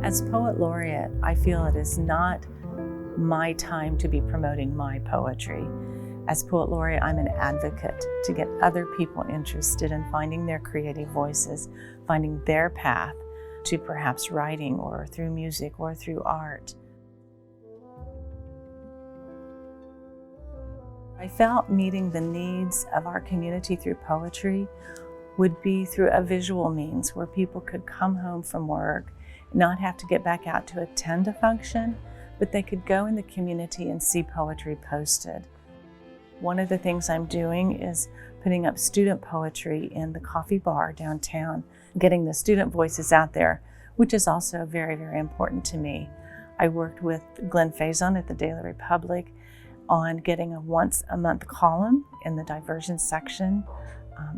As Poet Laureate, I feel it is not my time to be promoting my poetry. As Poet Laureate, I'm an advocate to get other people interested in finding their creative voices, finding their path to perhaps writing or through music or through art. I felt meeting the needs of our community through poetry would be through a visual means where people could come home from work, not have to get back out to attend a function, but they could go in the community and see poetry posted. One of the things I'm doing is putting up student poetry in the coffee bar downtown, getting the student voices out there, which is also very, very important to me. I worked with Glenn Faison at the Daily Republic on getting a once-a-month column in the diversion section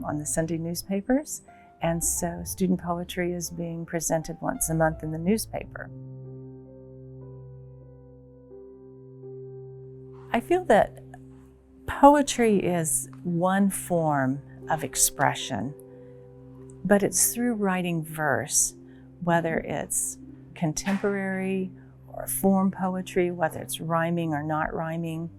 on the Sunday newspapers. And so student poetry is being presented once a month in the newspaper. I feel that poetry is one form of expression, but it's through writing verse, whether it's contemporary or form poetry, whether it's rhyming or not rhyming.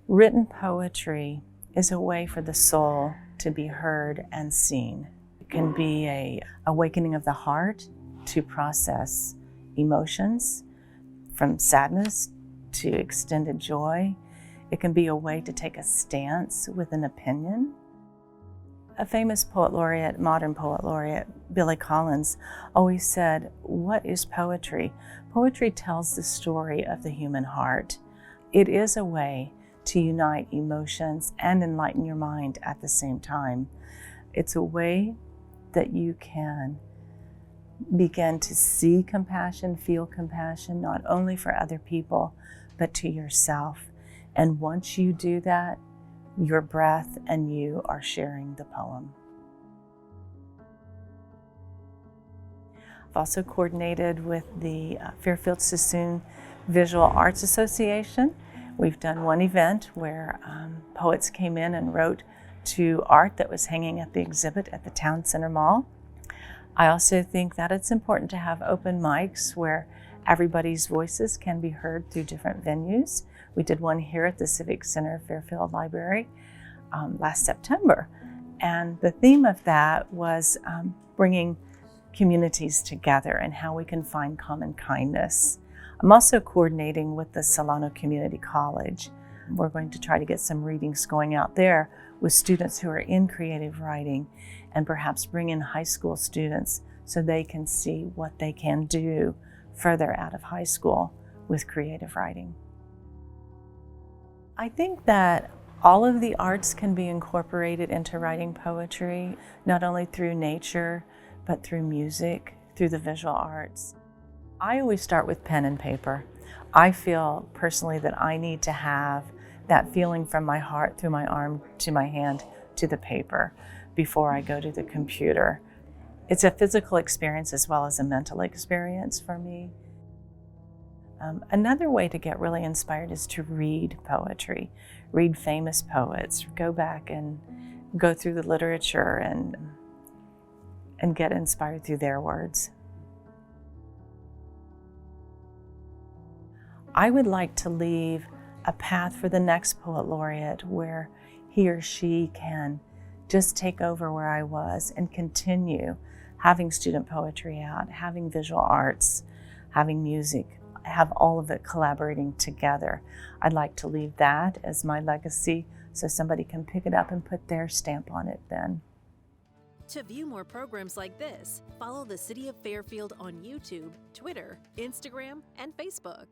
Written poetry is a way for the soul to be heard and seen. It can be an awakening of the heart to process emotions, from sadness to extended joy. It can be a way to take a stance with an opinion. A famous poet laureate, modern poet laureate, Billy Collins, always said, "What is poetry? Poetry tells the story of the human heart. It is a way to unite emotions and enlighten your mind at the same time. It's a way that you can begin to see compassion, feel compassion, not only for other people, but to yourself. And once you do that, your breath and you are sharing the poem." I've also coordinated with the Fairfield Sassoon Visual Arts Association. We've done one event where poets came in and wrote to art that was hanging at the exhibit at the Town Center Mall. I also think that it's important to have open mics where everybody's voices can be heard through different venues. We did one here at the Civic Center Fairfield Library last September. And the theme of that was bringing communities together and how we can find common kindness. I'm also coordinating with the Solano Community College. We're going to try to get some readings going out there with students who are in creative writing and perhaps bring in high school students so they can see what they can do further out of high school with creative writing. I think that all of the arts can be incorporated into writing poetry, not only through nature, but through music, through the visual arts. I always start with pen and paper. I feel personally that I need to have that feeling from my heart through my arm to my hand to the paper before I go to the computer. It's a physical experience as well as a mental experience for me. Another way to get really inspired is to read poetry, read famous poets, go back and go through the literature and get inspired through their words. I would like to leave a path for the next poet laureate where he or she can just take over where I was and continue having student poetry out, having visual arts, having music, have all of it collaborating together. I'd like to leave that as my legacy so somebody can pick it up and put their stamp on it then. To view more programs like this, follow the City of Fairfield on YouTube, Twitter, Instagram, and Facebook.